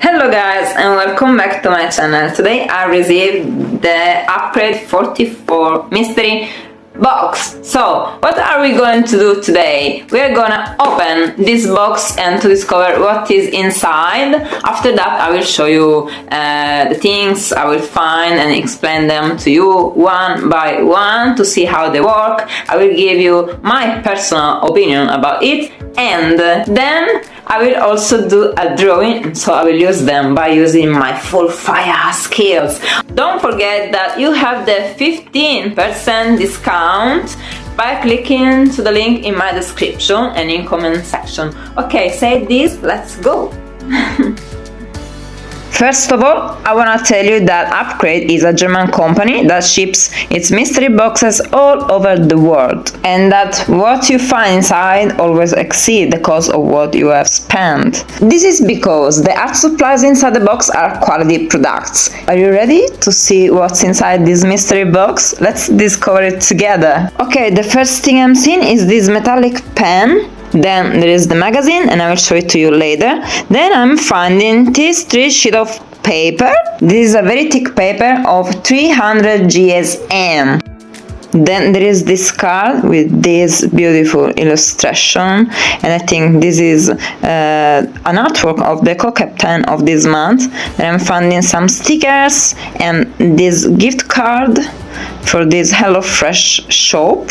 Hello guys and welcome back to my channel. Today I received the UPCRATE 44 mystery box. So what are we going to do today? We are gonna open this box and to discover what is inside. After that I will show you the things I will find and explain them to you one by one to see how they work. I will give you my personal opinion about it, and then I will also do a drawing, so I will use them by using my full fire skills. Don't forget that you have the 15% discount by clicking to the link in my description and in comment section. Okay, say this, let's go! First of all, I wanna tell you that UPCRATE is a German company that ships its mystery boxes all over the world, and that what you find inside always exceeds the cost of what you have spent. This is because the art supplies inside the box are quality products. Are you ready to see what's inside this mystery box? Let's discover it together. Okay, the first thing I'm seeing is this metallic pen. Then there is the magazine, and I will show it to you later. Then I'm finding this 3 sheet of paper. This is a very thick paper of 300 GSM. Then there is this card with this beautiful illustration, and I think this is an artwork of the co-captain of this month. Then I'm finding some stickers and this gift card for this HelloFresh shop.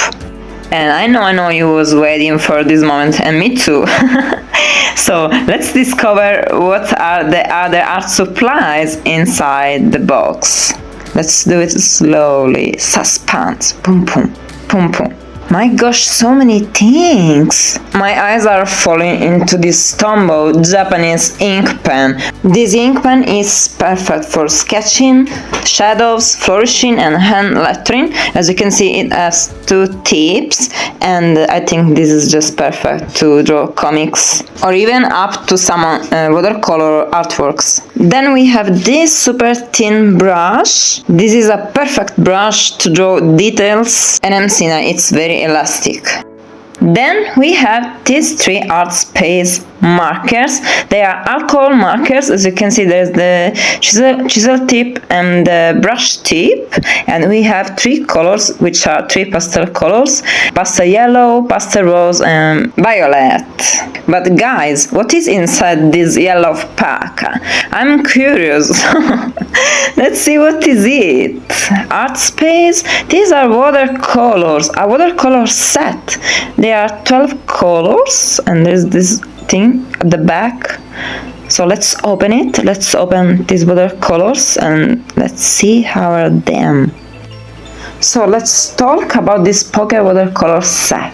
And I know you was waiting for this moment, and me too. So let's discover what are the other art supplies inside the box. Let's do it slowly. Suspense. Boom, boom, boom, boom. My gosh, so many things! My eyes are falling into this Tombow Japanese ink pen. This ink pen is perfect for sketching, shadows, flourishing and hand lettering. As you can see, it has 2 tips, and I think this is just perfect to draw comics or even up to some watercolor artworks. Then we have this super thin brush. This is a perfect brush to draw details, and I'm seeing that it's very elastic. Then we have these 3 art space markers. They are alcohol markers. As you can see, there's the chisel tip and the brush tip, and we have 3 colors, which are 3 pastel colors: pastel yellow, pastel rose and violet. But guys, what is inside this yellow pack? I'm curious. Let's see what is it. Art space. These are watercolors, a watercolor set. There are 12 colors, and there's this thing at the back. So let's open it. Let's open these watercolors and let's see how are them. So let's talk about this pocket watercolor set.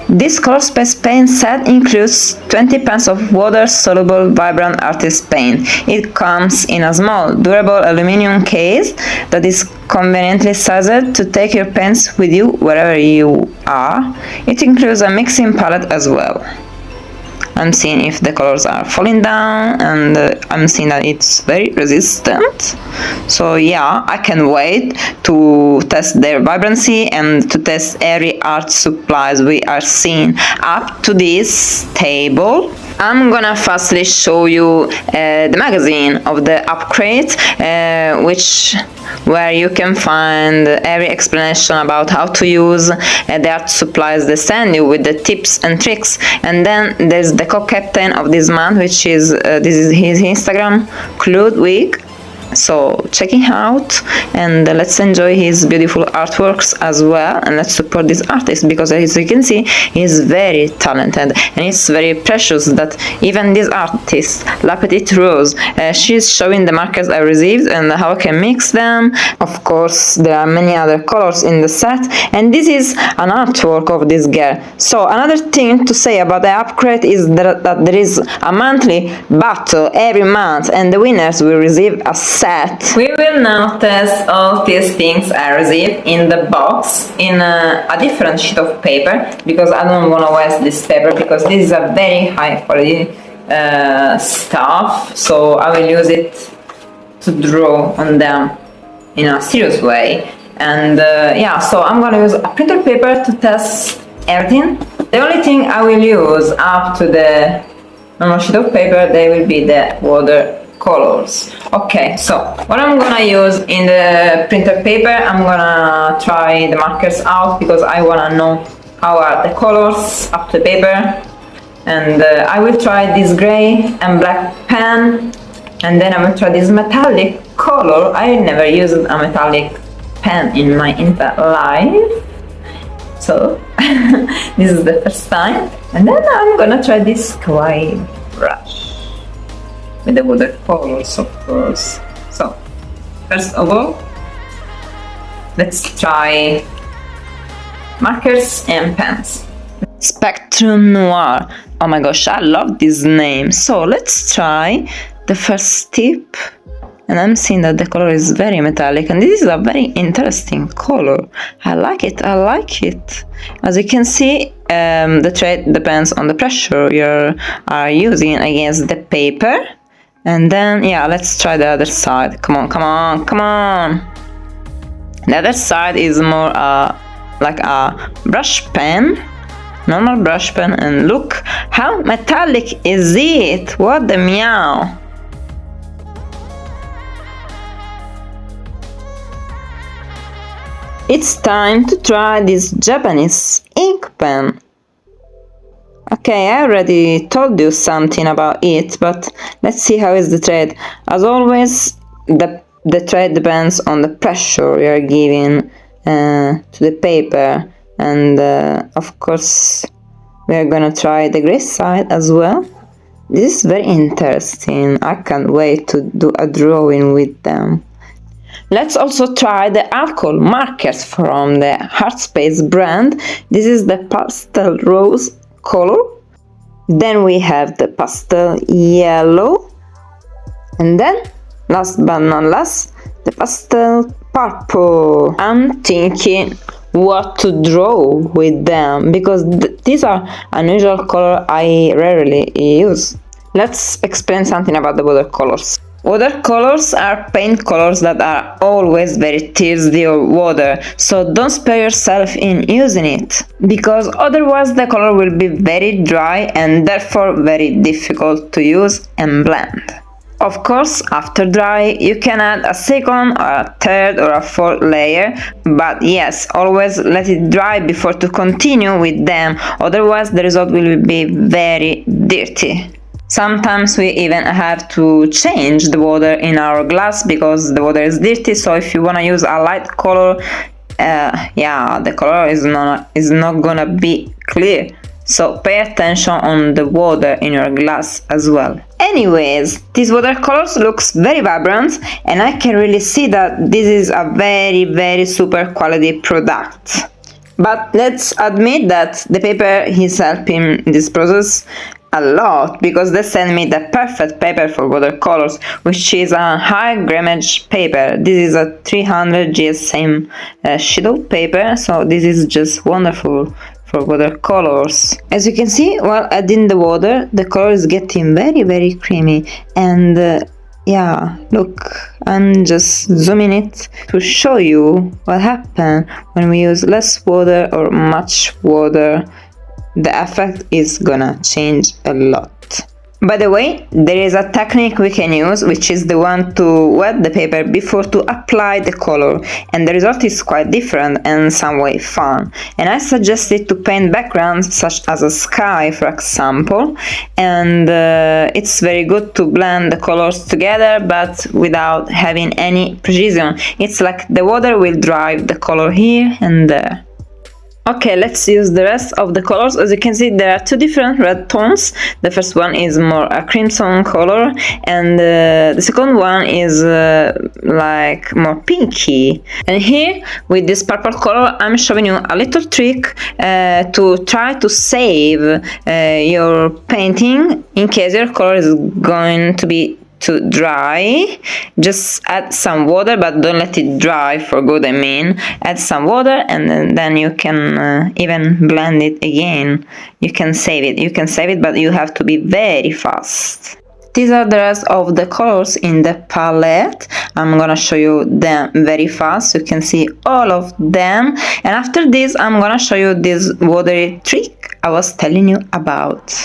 This color space paint set includes 20 pens of water-soluble vibrant artist paint. It comes in a small, durable aluminum case that is conveniently sized to take your pens with you wherever you are. It includes a mixing palette as well. I'm seeing if the colors are falling down, and I'm seeing that it's very resistant. So yeah, I can wait to test their vibrancy and to test every art supplies we are seeing up to this table. I'm gonna firstly show you the magazine of the UPCRATE, where you can find every explanation about how to use the art supplies they send you with the tips and tricks. And then there's the co-captain of this month, which is this is his Instagram, Ludwig. So check him out, and let's enjoy his beautiful artworks as well, and let's support this artist, because as you can see, he's very talented, and it's very precious that even this artist, La Petite Rose, she's showing the markers I received and how I can mix them. Of course, there are many other colors in the set, and this is an artwork of this girl. So another thing to say about the UPCRATE is that there is a monthly battle every month, and the winners will receive a set. We will now test all these things I received in the box in a different sheet of paper, because I don't want to waste this paper, because this is a very high quality stuff, so I will use it to draw on them in a serious way. And yeah, so I'm gonna use a printer paper to test everything. The only thing I will use up to the normal sheet of paper, they will be the watercolors. Okay, so what I'm gonna use in the printer paper, I'm gonna try the markers out because I wanna know how are the colors of the paper. And I will try this gray and black pen, and then I will try this metallic color. I never used a metallic pen in my entire life, so this is the first time. And then I'm gonna try this kawaii brush with the watercolors, of course. So first of all, let's try markers and pens. Spectrum Noir. Oh my gosh, I love this name. So let's try the first tip. And I'm seeing that the color is very metallic, and this is a very interesting color. I like it, I like it. As you can see, the thread depends on the pressure you are using against the paper. And then, yeah, let's try the other side. Come on, come on, come on. The other side is more like a brush pen, normal brush pen, and look how metallic is it. What the meow. It's time to try this Japanese ink pen. Okay, I already told you something about it, but let's see how is the thread. As always, the thread depends on the pressure you are giving to the paper. And of course, we are gonna try the gray side as well. This is very interesting. I can't wait to do a drawing with them. Let's also try the alcohol markers from the Heartspace brand. This is the pastel rose color. Then we have the pastel yellow. And then, last but not least, the pastel purple. I'm thinking what to draw with them because these are unusual color I rarely use. Let's explain something about the watercolors. Watercolors are paint colors that are always very thirsty of water, so don't spare yourself in using it, because otherwise the color will be very dry and therefore very difficult to use and blend. Of course, after dry, you can add a second or a third or a fourth layer, but yes, always let it dry before to continue with them, otherwise the result will be very dirty. Sometimes we even have to change the water in our glass because the water is dirty, so if you want to use a light color, yeah, the color is not gonna be clear. So pay attention on the water in your glass as well. Anyways, these watercolors looks very vibrant, and I can really see that this is a very super quality product. But let's admit that the paper is helping in this process a lot, because they sent me the perfect paper for watercolors, which is a high grammage paper. This is a 300 GSM sheet of paper, so this is just wonderful for watercolors. As you can see, while adding the water, the color is getting very creamy, and yeah, look, I'm just zooming it to show you what happens when we use less water or much water. The effect is gonna change a lot. By the way, there is a technique we can use, which is the one to wet the paper before to apply the color, and the result is quite different and some way fun. And I suggest it to paint backgrounds such as a sky, for example, and it's very good to blend the colors together but without having any precision. It's like the water will drive the color here and there. Okay, let's use the rest of the colors. As you can see, there are two different red tones. The first one is more a crimson color, and the second one is like more pinky. And here, with this purple color, I'm showing you a little trick to try to save your painting in case your color is going to be too dry. Just add some water, but don't let it dry for good. I mean, add some water, and then you can even blend it again. You can save it, but you have to be very fast. These are the rest of the colors in the palette. I'm gonna show you them very fast so you can see all of them, and after this I'm gonna show you this watery trick I was telling you about.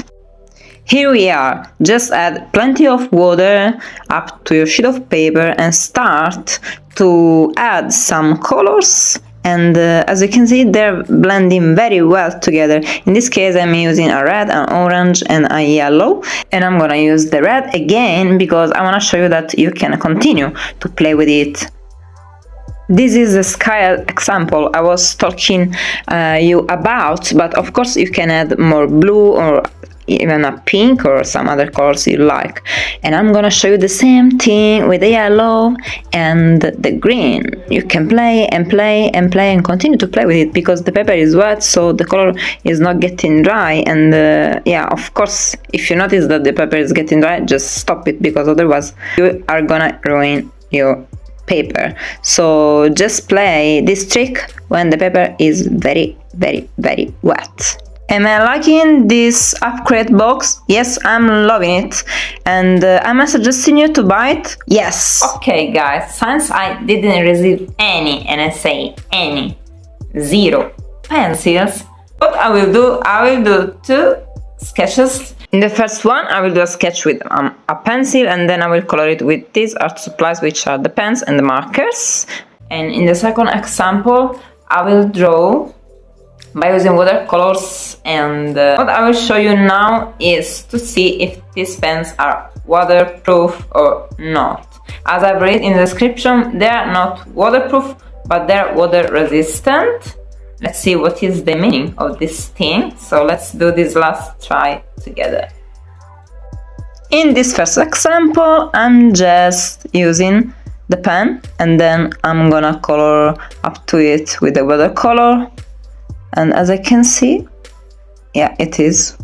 Here we are. Just add plenty of water up to your sheet of paper and start to add some colors. And as you can see, they're blending very well together. In this case, I'm using a red, an orange, and a yellow. And I'm gonna use the red again because I wanna show you that you can continue to play with it. This is the sky example I was talking you about, but of course you can add more blue or even a pink or some other colors you like. And I'm gonna show you the same thing with the yellow and the green. You can play and play and play and continue to play with it because the paper is wet, so the color is not getting dry. And yeah, of course, if you notice that the paper is getting dry, just stop it because otherwise you are gonna ruin your paper. So just play this trick when the paper is very wet. Am I liking this UPCRATE box? Yes, I'm loving it. And am I suggesting you to buy it? Yes. Okay guys, since I didn't receive any, and I say any, 0 pencils, what I will do 2 sketches. In the first one, I will do a sketch with a pencil, and then I will color it with these art supplies, which are the pens and the markers. And in the second example, I will draw by using watercolors, and what I will show you now is to see if these pens are waterproof or not. As I've read in the description, they are not waterproof, but they're water resistant. Let's see what is the meaning of this thing. So let's do this last try together. In this first example, I'm just using the pen, and then I'm gonna color up to it with the watercolor. And as I can see, yeah, it is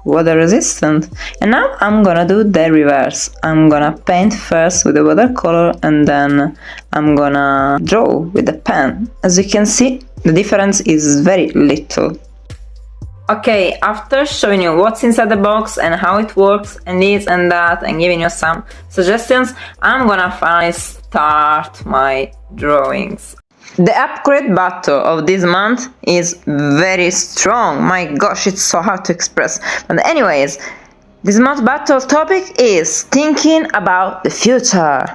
water resistant. And now I'm gonna do the reverse. I'm gonna paint first with the watercolor, and then I'm gonna draw with the pen. As you can see, the difference is very little. Okay, after showing you what's inside the box and how it works and this and that and giving you some suggestions, I'm gonna finally start my drawings. The UPCRATE battle of this month is very strong. My gosh, it's so hard to express. But anyways, this month's battle topic is thinking about the future.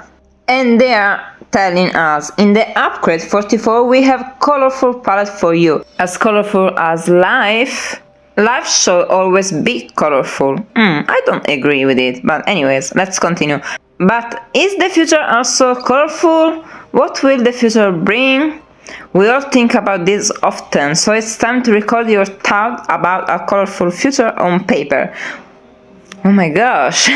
And they are telling us in the UPCRATE 44 we have colorful palette for you. As colorful as life. Life should always be colorful. I don't agree with it, but anyways, let's continue. But is the future also colorful? What will the future bring? We all think about this often, so it's time to record your thought about a colorful future on paper. Oh my gosh!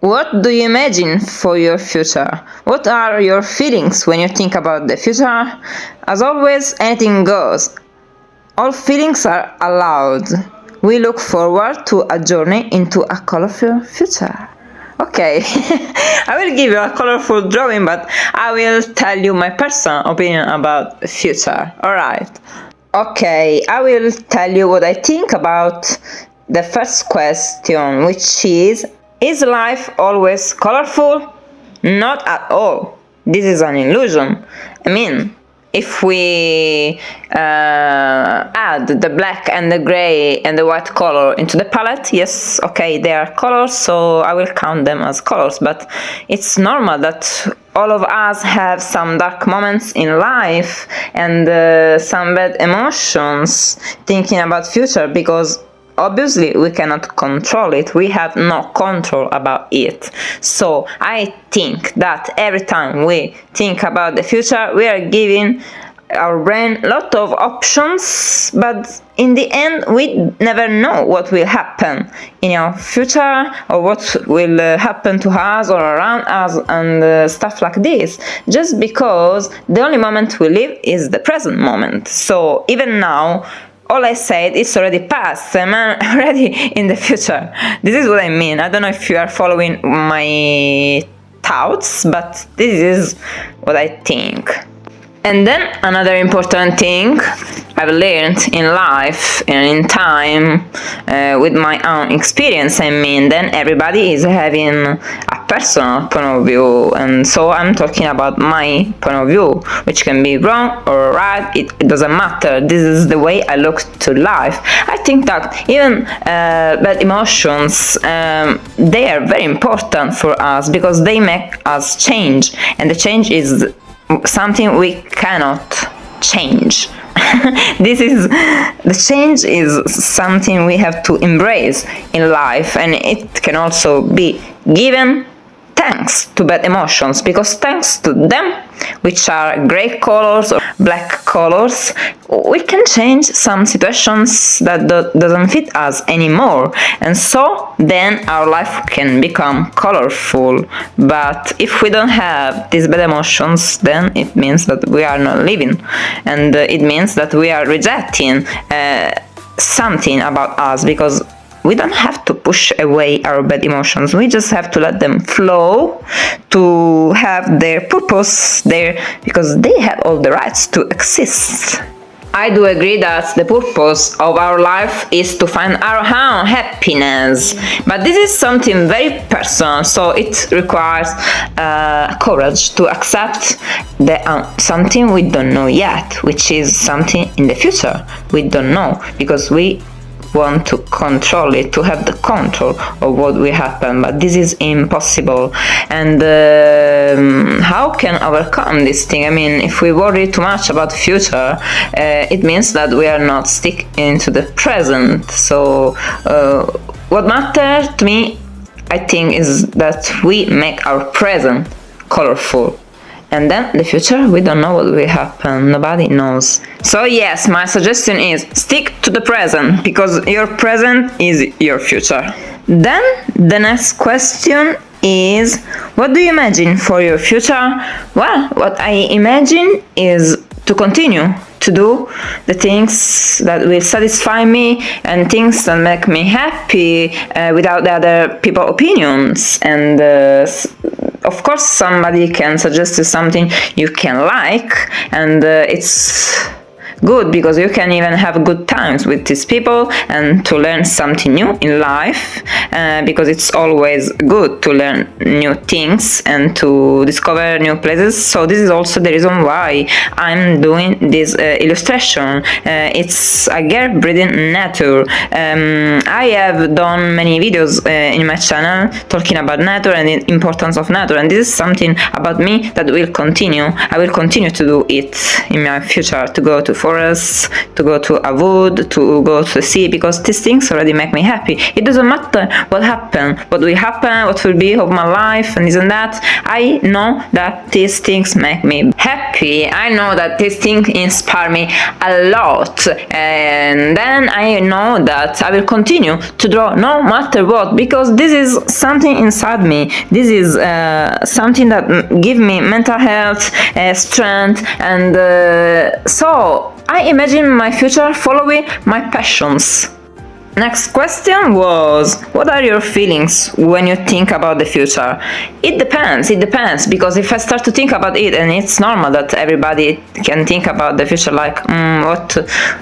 What do you imagine for your future? What are your feelings when you think about the future? As always, anything goes. All feelings are allowed. We look forward to a journey into a colorful future. Okay, I will give you a colorful drawing, but I will tell you my personal opinion about the future. Alright. Okay, I will tell you what I think about the first question, which is life always colorful? Not at all. This is an illusion. I mean, if we add the black and the gray and the white color into the palette, yes, okay, they are colors, so I will count them as colors, but it's normal that all of us have some dark moments in life and some bad emotions thinking about future, because obviously we cannot control it. We have no control about it. So I think that every time we think about the future, we are giving our brain a lot of options, but in the end we never know what will happen in our future or what will happen to us or around us and stuff like this, just because the only moment we live is the present moment. So even now, all I said is already past. I'm already in the future. This is what I mean. I don't know if you are following my thoughts, but this is what I think. And then another important thing, I've learned in life and in time, with my own experience, I mean, then everybody is having a personal point of view, and so I'm talking about my point of view, which can be wrong or right, it doesn't matter. This is the way I look to life. I think that even bad emotions, they are very important for us because they make us change, and the change is something we cannot change. The change is something we have to embrace in life, and it can also be given thanks to bad emotions, because thanks to them, which are gray colors or black colors, we can change some situations that doesn't fit us anymore, and so then our life can become colorful. But if we don't have these bad emotions, then it means that we are not living, and it means that we are rejecting something about us, because we don't have to push away our bad emotions. We just have to let them flow, to have their purpose there, because they have all the rights to exist. I do agree that the purpose of our life is to find our own happiness, but this is something very personal, so it requires courage to accept something we don't know yet, which is something in the future we don't know, because we want to control it, to have the control of what will happen, but this is impossible. And how can overcome this thing? I mean, if we worry too much about the future, it means that we are not sticking to the present. So what matters to me, I think, is that we make our present colorful. And then the future, we don't know what will happen. Nobody knows. So yes, my suggestion is stick to the present, because your present is your future. Then the next question is, what do you imagine for your future? Well, what I imagine is to continue to do the things that will satisfy me and things that make me happy, without the other people's opinions. And of course, somebody can suggest you something you can like, and it's good because you can even have good times with these people and to learn something new in life, because it's always good to learn new things and to discover new places. So this is also the reason why I'm doing this illustration. It's a girl breathing nature. I have done many videos in my channel talking about nature and the importance of nature, and this is something about me that will continue. I will continue to do it in my future, to go to forests, to go to a wood, to go to the sea, because these things already make me happy. It doesn't matter what happened, what will happen, what will be of my life, and this and that. I know that these things make me happy. I know that these things inspire me a lot, and then I know that I will continue to draw no matter what, because this is something inside me. This is something that gives me mental health, strength, and so I imagine my future following my passions. Next question was, what are your feelings when you think about the future? It depends, because if I start to think about it, and it's normal that everybody can think about the future, like what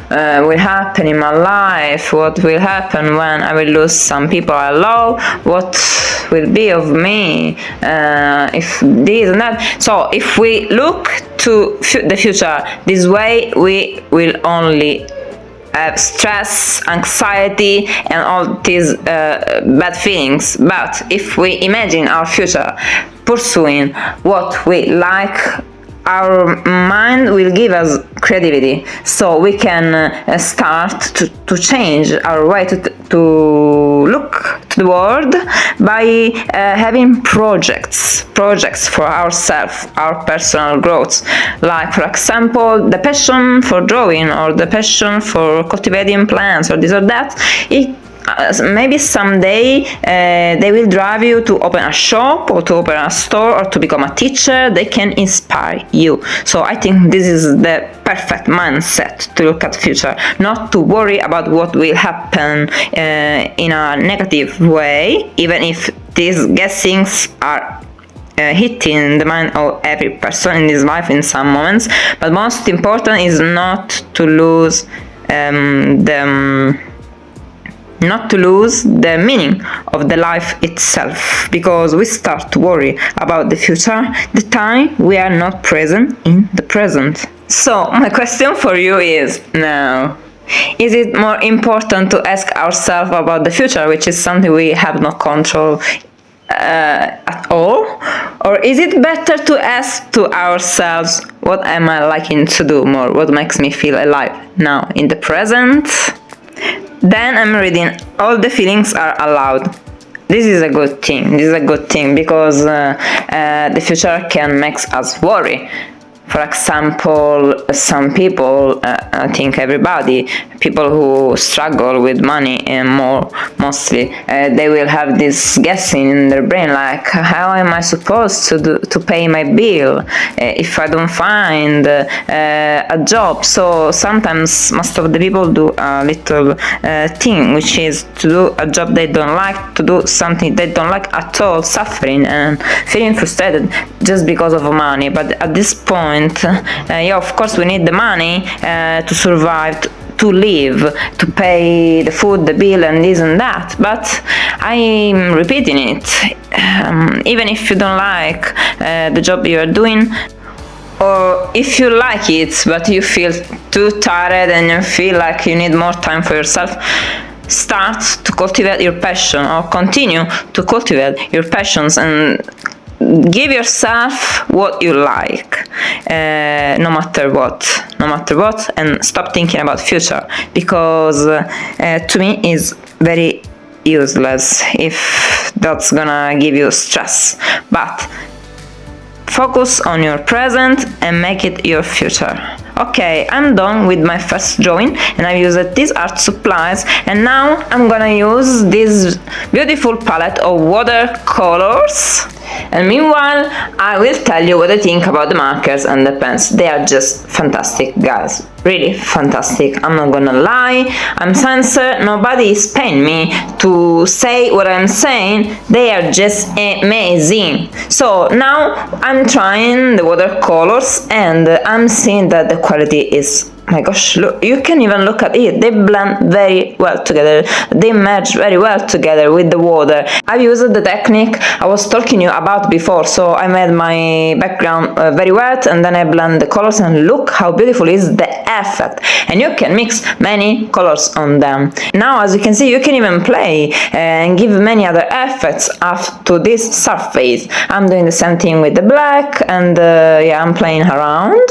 will happen in my life, what will happen when I will lose some people I love, what will be of me if this and that. So if we look to the future this way, we will only have stress, anxiety, and all these bad feelings. But if we imagine our future pursuing what we like, our mind will give us creativity, so we can start to change our way to look to the world by having projects for ourselves, our personal growth. Like, for example, the passion for drawing, or the passion for cultivating plants, or this or that. Maybe someday they will drive you to open a shop, or to open a store, or to become a teacher. They can inspire you. So I think this is the perfect mindset to look at the future, not to worry about what will happen in a negative way, even if these guessings are hitting the mind of every person in this life in some moments, but most important is not to lose the meaning of the life itself, because we start to worry about the future the time we are not present in the present. So my question for you is now, is it more important to ask ourselves about the future, which is something we have no control at all, or is it better to ask to ourselves, what am I liking to do more, what makes me feel alive now in the present? Then I'm reading, all the feelings are allowed. This is a good thing because the future can make us worry. For example, some people, I think everybody, people who struggle with money and mostly, they will have this guessing in their brain, like, how am I supposed to pay my bill if I don't find a job? So sometimes most of the people do a little thing, which is to do a job they don't like, to do something they don't like at all, suffering and feeling frustrated just because of money. But at this point, of course we need the money to survive, to live, to pay the food, the bill, and this and that. But I'm repeating it, even if you don't like the job you are doing, or if you like it but you feel too tired and you feel like you need more time for yourself, start to cultivate your passion, or continue to cultivate your passions, and give yourself what you like, no matter what, and stop thinking about future, because to me is very useless if that's gonna give you stress. But focus on your present and make it your future. Okay, I'm done with my first drawing, and I've used these art supplies, and now I'm gonna use this beautiful palette of watercolors. And meanwhile, I will tell you what I think about the markers and the pens. They are just fantastic, guys. Really fantastic. I'm not gonna lie. I'm censored. Nobody is paying me to say what I'm saying. They are just amazing. So now I'm trying the watercolors, and I'm seeing that the quality is, my gosh, look, you can even look at it. They blend very well together. They merge very well together with the water. I've used the technique I was talking you about before. So I made my background very wet, and then I blend the colors, and look how beautiful is the effect. And you can mix many colors on them. Now, as you can see, you can even play and give many other effects up to this surface. I'm doing the same thing with the black, and yeah, I'm playing around.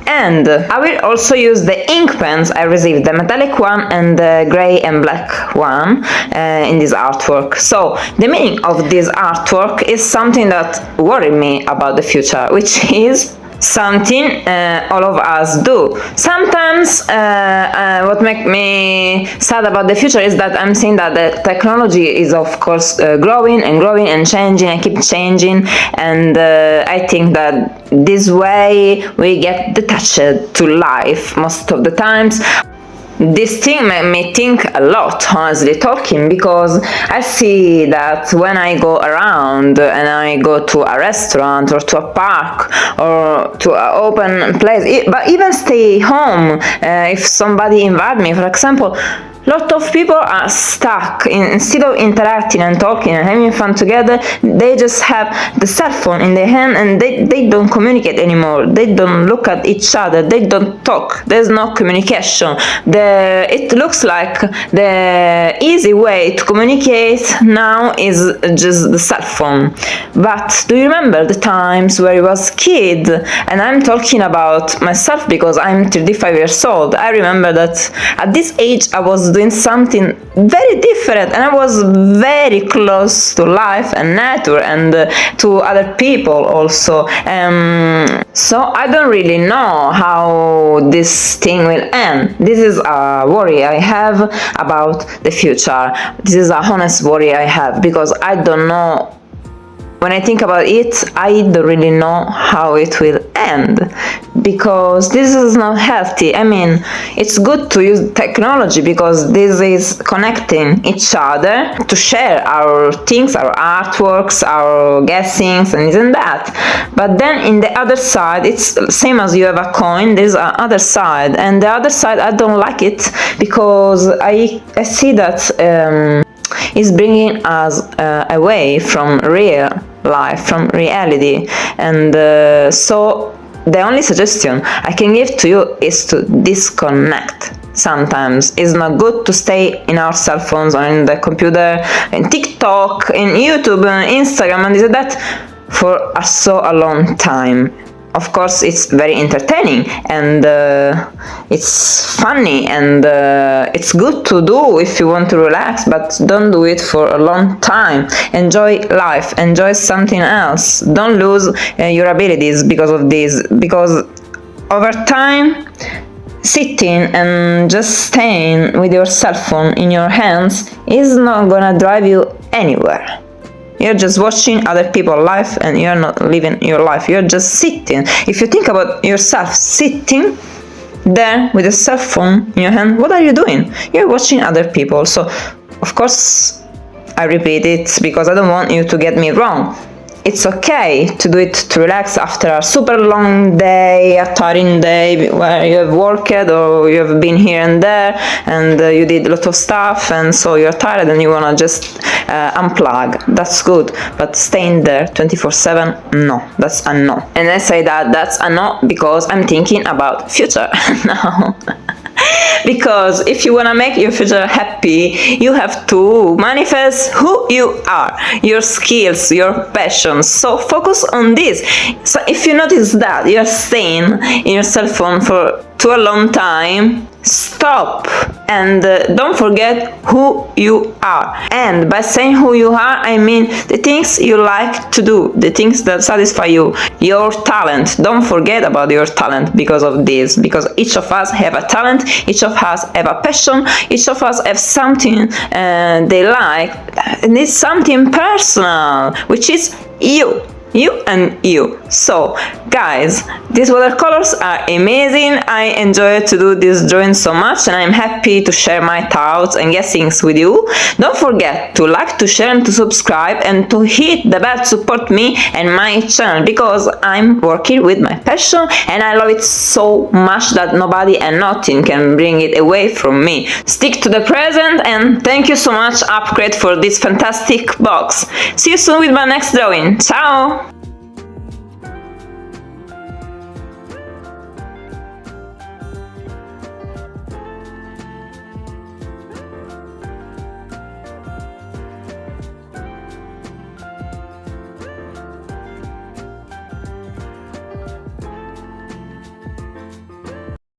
And I will also use the ink pens I received, the metallic one and the gray and black one in this artwork. So the meaning of this artwork is something that worried me about the future, which is something all of us do. Sometimes what makes me sad about the future is that I'm seeing that the technology is of course growing and changing and keep changing, and I think that this way we get detached to life most of the times. This thing made me think a lot, honestly talking, because I see that when I go around and I go to a restaurant or to a park or to an open place, but even stay home, if somebody invites me, for example, lot of people are stuck. Instead of interacting and talking and having fun together, they just have the cell phone in their hand, and they don't communicate anymore. They don't look at each other. They don't talk. There's no communication. It looks like the easy way to communicate now is just the cell phone. But do you remember the times where I was a kid? And I'm talking about myself because I'm 35 years old. I remember that at this age I was doing something very different, and I was very close to life and nature and to other people also. So I don't really know how this thing will end. This is a worry I have about the future. This is a honest worry I have, because I don't know when I think about it, I don't really know how it will end, because this is not healthy. I mean, it's good to use technology because this is connecting each other to share our things, our artworks, our guessings, and this and that. But then in the other side, it's same as you have a coin, there's another side, and the other side I don't like it, because I see that is bringing us away from real life, from reality. And so the only suggestion I can give to you is to disconnect. Sometimes it's not good to stay in our cell phones or in the computer, in TikTok, in YouTube, and Instagram, and this and that for so a long time. Of course, it's very entertaining, and it's funny, and it's good to do if you want to relax, but don't do it for a long time. Enjoy life, enjoy something else. Don't lose your abilities because of this, because over time, sitting and just staying with your cell phone in your hands is not gonna drive you anywhere. You're just watching other people's life, and you're not living your life. You're just sitting. If you think about yourself sitting there with a cell phone in your hand, what are you doing? You're watching other people. So, of course, I repeat it because I don't want you to get me wrong. It's okay to do it to relax after a super long day, a tiring day where you have worked or you have been here and there, and you did a lot of stuff, and so you're tired and you wanna just unplug. That's good, but staying there 24/7, no, that's a no. And I say that's a no because I'm thinking about future now. Because if you want to make your future happy, you have to manifest who you are, your skills, your passions. So focus on this. So if you notice that you're staying in your cell phone for too a long time, stop and don't forget who you are. And by saying who you are, I mean the things you like to do, the things that satisfy you, your talent. Don't forget about your talent because of this, because each of us have a talent, each of us have a passion, each of us have something they like, and it's something personal, which is you and you. So guys, these watercolors are amazing. I enjoy to do this drawing so much, and I'm happy to share my thoughts and guessings with you. Don't forget to like, to share, and to subscribe, and to hit the bell to support me and my channel, because I'm working with my passion and I love it so much that nobody and nothing can bring it away from me. Stick to the present, and thank you so much UPCRATE for this fantastic box. See you soon with my next drawing. Ciao!